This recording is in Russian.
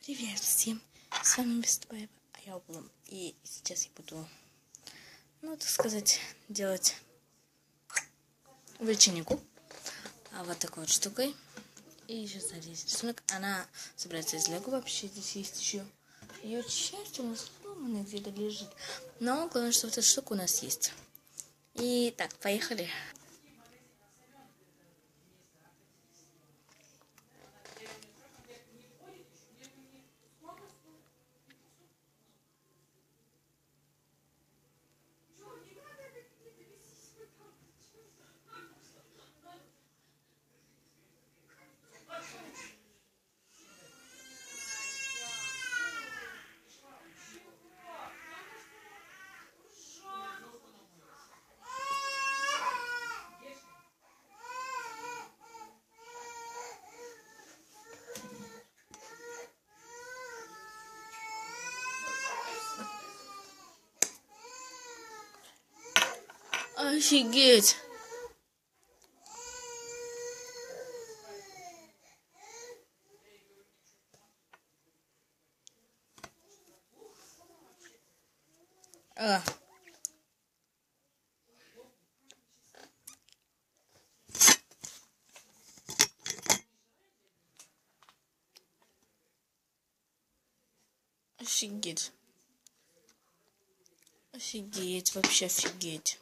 Привет всем, с вами Бестбаева, а я Облом. И сейчас я буду, так сказать, делать увеличение вот такой вот штукой. И еще сзади есть рисунок. Она собирается из лего вообще. Здесь есть еще ее часть у нас сломанная где-то лежит. Но главное, что вот эта штука у нас есть. И так, поехали. Офигеть! Офигеть. Офигеть, вообще офигеть.